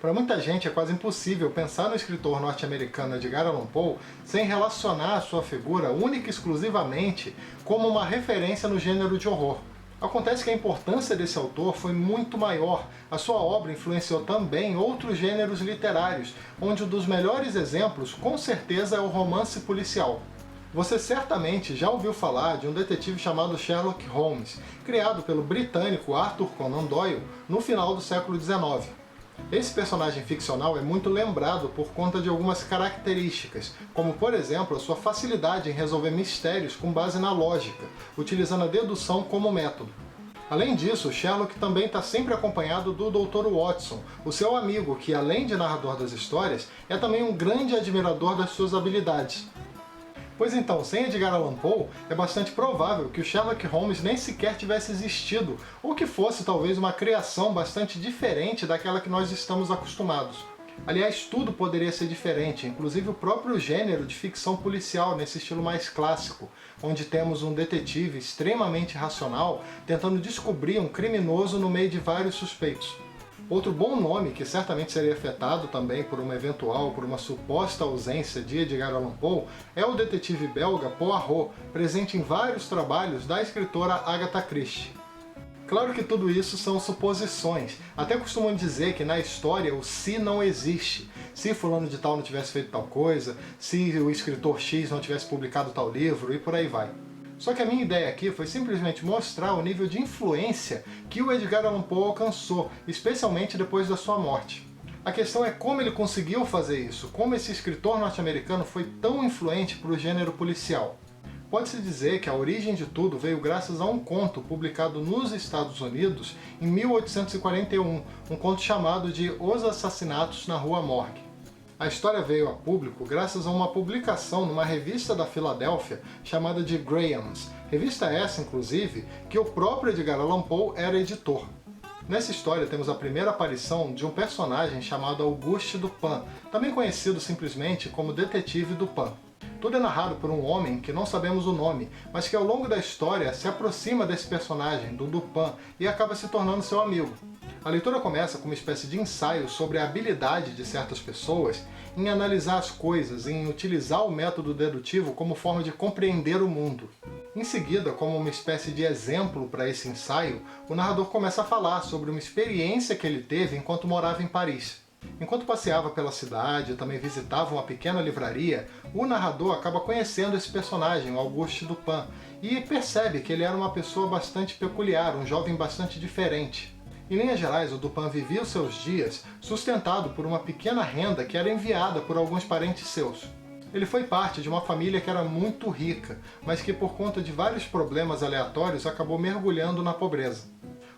Para muita gente é quase impossível pensar no escritor norte-americano Edgar Allan Poe sem relacionar a sua figura única e exclusivamente como uma referência no gênero de horror. Acontece que a importância desse autor foi muito maior. A sua obra influenciou também outros gêneros literários, onde um dos melhores exemplos, com certeza, é o romance policial. Você certamente já ouviu falar de um detetive chamado Sherlock Holmes, criado pelo britânico Arthur Conan Doyle no final do século XIX. Esse personagem ficcional é muito lembrado por conta de algumas características, como por exemplo a sua facilidade em resolver mistérios com base na lógica, utilizando a dedução como método. Além disso, Sherlock também está sempre acompanhado do Dr. Watson, o seu amigo que, além de narrador das histórias, é também um grande admirador das suas habilidades. Pois então, sem Edgar Allan Poe, é bastante provável que o Sherlock Holmes nem sequer tivesse existido, ou que fosse talvez uma criação bastante diferente daquela que nós estamos acostumados. Aliás, tudo poderia ser diferente, inclusive o próprio gênero de ficção policial nesse estilo mais clássico, onde temos um detetive extremamente racional tentando descobrir um criminoso no meio de vários suspeitos. Outro bom nome, que certamente seria afetado também por uma suposta ausência de Edgar Allan Poe, é o detetive belga Poirot, presente em vários trabalhos da escritora Agatha Christie. Claro que tudo isso são suposições, até costumam dizer que na história o se não existe. Se fulano de tal não tivesse feito tal coisa, se o escritor X não tivesse publicado tal livro, e por aí vai. Só que a minha ideia aqui foi simplesmente mostrar o nível de influência que o Edgar Allan Poe alcançou, especialmente depois da sua morte. A questão é como ele conseguiu fazer isso, como esse escritor norte-americano foi tão influente para o gênero policial. Pode-se dizer que a origem de tudo veio graças a um conto publicado nos Estados Unidos em 1841, um conto chamado de Os Assassinatos na Rua Morgue. A história veio a público graças a uma publicação numa revista da Filadélfia chamada de Graham's, revista essa, inclusive, que o próprio Edgar Allan Poe era editor. Nessa história temos a primeira aparição de um personagem chamado Auguste Dupin, também conhecido simplesmente como Detetive Dupin. Tudo é narrado por um homem que não sabemos o nome, mas que ao longo da história se aproxima desse personagem, do Dupin, e acaba se tornando seu amigo. A leitura começa com uma espécie de ensaio sobre a habilidade de certas pessoas em analisar as coisas, em utilizar o método dedutivo como forma de compreender o mundo. Em seguida, como uma espécie de exemplo para esse ensaio, o narrador começa a falar sobre uma experiência que ele teve enquanto morava em Paris. Enquanto passeava pela cidade e também visitava uma pequena livraria, o narrador acaba conhecendo esse personagem, o Auguste Dupin, e percebe que ele era uma pessoa bastante peculiar, um jovem bastante diferente. Em linhas gerais, o Dupin vivia os seus dias sustentado por uma pequena renda que era enviada por alguns parentes seus. Ele foi parte de uma família que era muito rica, mas que por conta de vários problemas aleatórios acabou mergulhando na pobreza.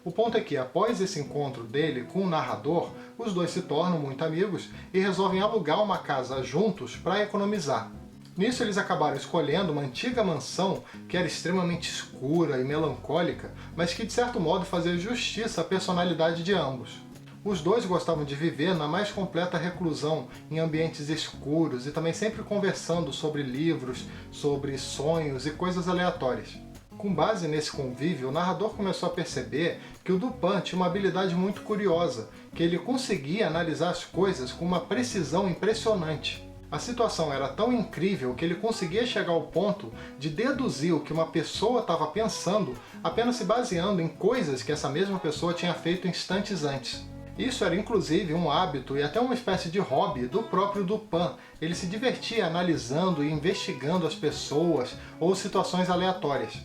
O ponto é que, após esse encontro dele com o narrador, os dois se tornam muito amigos e resolvem alugar uma casa juntos para economizar. Nisso eles acabaram escolhendo uma antiga mansão que era extremamente escura e melancólica, mas que de certo modo fazia justiça à personalidade de ambos. Os dois gostavam de viver na mais completa reclusão, em ambientes escuros e também sempre conversando sobre livros, sobre sonhos e coisas aleatórias. Com base nesse convívio, o narrador começou a perceber que o Dupin tinha uma habilidade muito curiosa, que ele conseguia analisar as coisas com uma precisão impressionante. A situação era tão incrível que ele conseguia chegar ao ponto de deduzir o que uma pessoa estava pensando apenas se baseando em coisas que essa mesma pessoa tinha feito instantes antes. Isso era inclusive um hábito e até uma espécie de hobby do próprio Dupin. Ele se divertia analisando e investigando as pessoas ou situações aleatórias.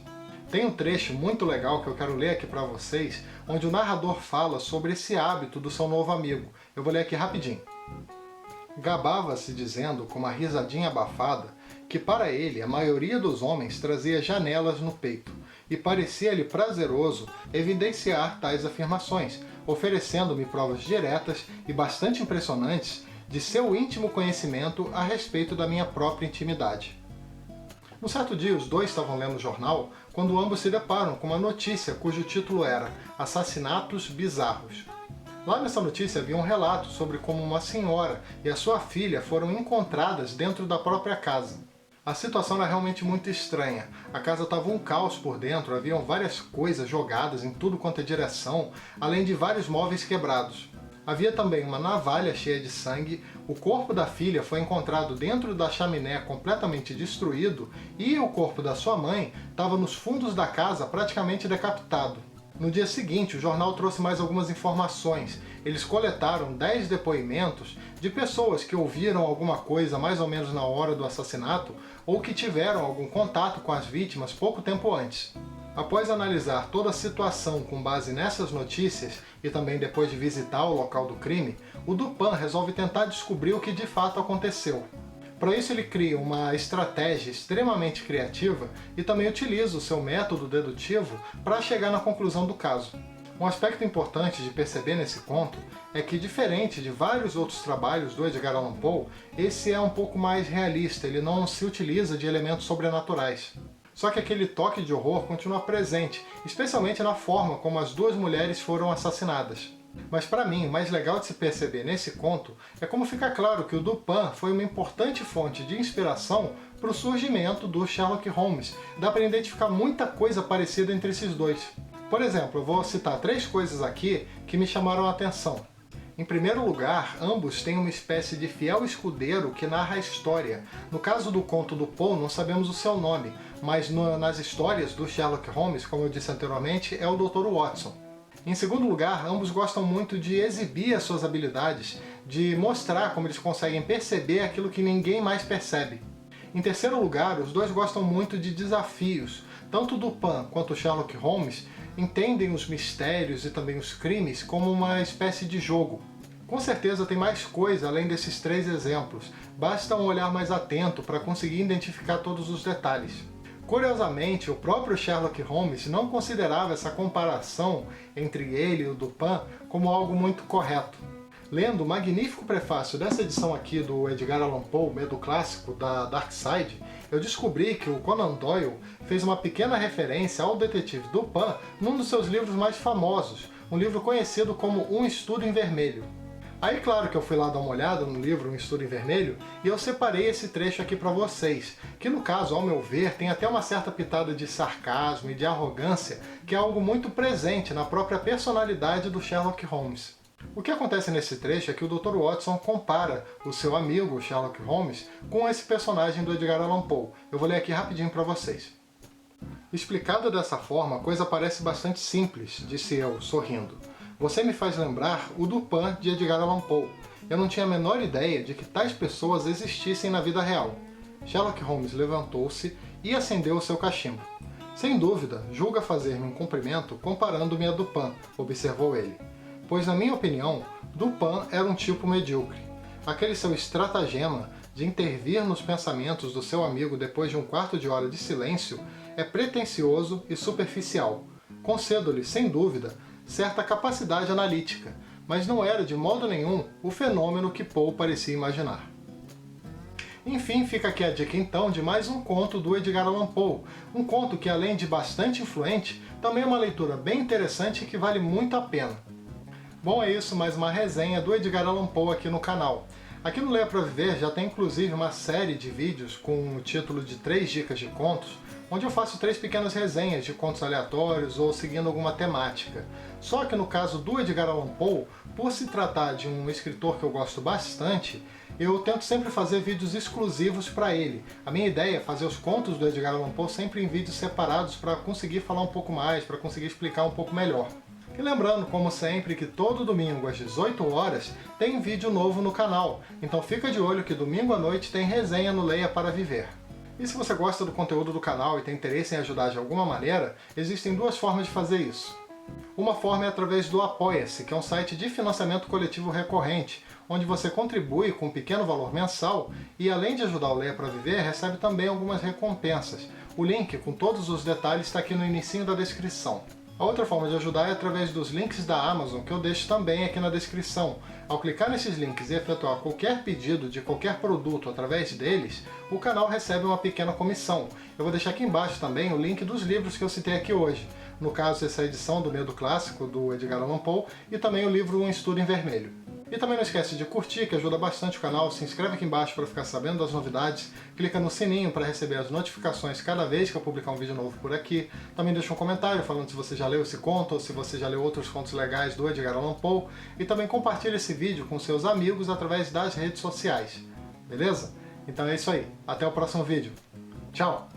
Tem um trecho muito legal que eu quero ler aqui para vocês, onde o narrador fala sobre esse hábito do seu novo amigo. Eu vou ler aqui rapidinho. Gabava-se dizendo, com uma risadinha abafada, que para ele a maioria dos homens trazia janelas no peito, e parecia-lhe prazeroso evidenciar tais afirmações, oferecendo-me provas diretas e bastante impressionantes de seu íntimo conhecimento a respeito da minha própria intimidade. Um certo dia, os dois estavam lendo o jornal quando ambos se deparam com uma notícia cujo título era Assassinatos Bizarros. Lá nessa notícia havia um relato sobre como uma senhora e a sua filha foram encontradas dentro da própria casa. A situação era realmente muito estranha. A casa estava um caos por dentro, haviam várias coisas jogadas em tudo quanto é direção, além de vários móveis quebrados. Havia também uma navalha cheia de sangue, o corpo da filha foi encontrado dentro da chaminé completamente destruído e o corpo da sua mãe estava nos fundos da casa praticamente decapitado. No dia seguinte, o jornal trouxe mais algumas informações. Eles coletaram 10 depoimentos de pessoas que ouviram alguma coisa mais ou menos na hora do assassinato ou que tiveram algum contato com as vítimas pouco tempo antes. Após analisar toda a situação com base nessas notícias e também depois de visitar o local do crime, o Dupin resolve tentar descobrir o que de fato aconteceu. Para isso ele cria uma estratégia extremamente criativa e também utiliza o seu método dedutivo para chegar na conclusão do caso. Um aspecto importante de perceber nesse conto é que, diferente de vários outros trabalhos do Edgar Allan Poe, esse é um pouco mais realista, ele não se utiliza de elementos sobrenaturais. Só que aquele toque de horror continua presente, especialmente na forma como as duas mulheres foram assassinadas. Mas para mim, o mais legal de se perceber nesse conto é como fica claro que o Dupin foi uma importante fonte de inspiração para o surgimento do Sherlock Holmes. Dá para identificar muita coisa parecida entre esses dois. Por exemplo, eu vou citar 3 coisas aqui que me chamaram a atenção. Em primeiro lugar, ambos têm uma espécie de fiel escudeiro que narra a história. No caso do conto do Poe, não sabemos o seu nome, mas nas histórias do Sherlock Holmes, como eu disse anteriormente, é o Dr. Watson. Em segundo lugar, ambos gostam muito de exibir as suas habilidades, de mostrar como eles conseguem perceber aquilo que ninguém mais percebe. Em terceiro lugar, os dois gostam muito de desafios. Tanto Dupin quanto Sherlock Holmes entendem os mistérios e também os crimes como uma espécie de jogo. Com certeza tem mais coisa além desses 3 exemplos, basta um olhar mais atento para conseguir identificar todos os detalhes. Curiosamente, o próprio Sherlock Holmes não considerava essa comparação entre ele e o Dupin como algo muito correto. Lendo o magnífico prefácio dessa edição aqui do Edgar Allan Poe, Medo Clássico, da Dark Side, eu descobri que o Conan Doyle fez uma pequena referência ao detetive Dupin num dos seus livros mais famosos, um livro conhecido como Um Estudo em Vermelho. Aí claro que eu fui lá dar uma olhada no livro Um Estudo em Vermelho e eu separei esse trecho aqui para vocês, que no caso, ao meu ver, tem até uma certa pitada de sarcasmo e de arrogância, que é algo muito presente na própria personalidade do Sherlock Holmes. O que acontece nesse trecho é que o Dr. Watson compara o seu amigo Sherlock Holmes com esse personagem do Edgar Allan Poe. Eu vou ler aqui rapidinho para vocês. Explicada dessa forma, a coisa parece bastante simples, disse eu, sorrindo. Você me faz lembrar o Dupin de Edgar Allan Poe. Eu não tinha a menor ideia de que tais pessoas existissem na vida real. Sherlock Holmes levantou-se e acendeu o seu cachimbo. Sem dúvida, julga fazer-me um cumprimento comparando-me a Dupin, observou ele. Pois, na minha opinião, Dupin era um tipo medíocre. Aquele seu estratagema de intervir nos pensamentos do seu amigo depois de um quarto de hora de silêncio é pretensioso e superficial. Concedo-lhe, sem dúvida, certa capacidade analítica, mas não era de modo nenhum o fenômeno que Poe parecia imaginar. Enfim, fica aqui a dica então de mais um conto do Edgar Allan Poe, um conto que, além de bastante influente, também é uma leitura bem interessante e que vale muito a pena. Bom, é isso, mais uma resenha do Edgar Allan Poe aqui no canal. Aqui no Leia Pra Viver já tem inclusive uma série de vídeos com o título de 3 dicas de contos, onde eu faço 3 pequenas resenhas de contos aleatórios ou seguindo alguma temática. Só que no caso do Edgar Allan Poe, por se tratar de um escritor que eu gosto bastante, eu tento sempre fazer vídeos exclusivos para ele. A minha ideia é fazer os contos do Edgar Allan Poe sempre em vídeos separados para conseguir falar um pouco mais, para conseguir explicar um pouco melhor. E lembrando, como sempre, que todo domingo às 18 horas tem vídeo novo no canal, então fica de olho que domingo à noite tem resenha no Leia Para Viver. E se você gosta do conteúdo do canal e tem interesse em ajudar de alguma maneira, existem 2 formas de fazer isso. Uma forma é através do Apoia-se, que é um site de financiamento coletivo recorrente, onde você contribui com um pequeno valor mensal e, além de ajudar o Leia Para Viver, recebe também algumas recompensas. O link com todos os detalhes está aqui no inicinho da descrição. A outra forma de ajudar é através dos links da Amazon, que eu deixo também aqui na descrição. Ao clicar nesses links e efetuar qualquer pedido de qualquer produto através deles, o canal recebe uma pequena comissão. Eu vou deixar aqui embaixo também o link dos livros que eu citei aqui hoje. No caso, essa edição do Medo Clássico, do Edgar Allan Poe, e também o livro Um Estudo em Vermelho. E também não esquece de curtir, que ajuda bastante o canal, se inscreve aqui embaixo para ficar sabendo das novidades, clica no sininho para receber as notificações cada vez que eu publicar um vídeo novo por aqui. Também deixa um comentário falando se você já leu esse conto ou se você já leu outros contos legais do Edgar Allan Poe. E também compartilha esse vídeo com seus amigos através das redes sociais. Beleza? Então é isso aí. Até o próximo vídeo. Tchau!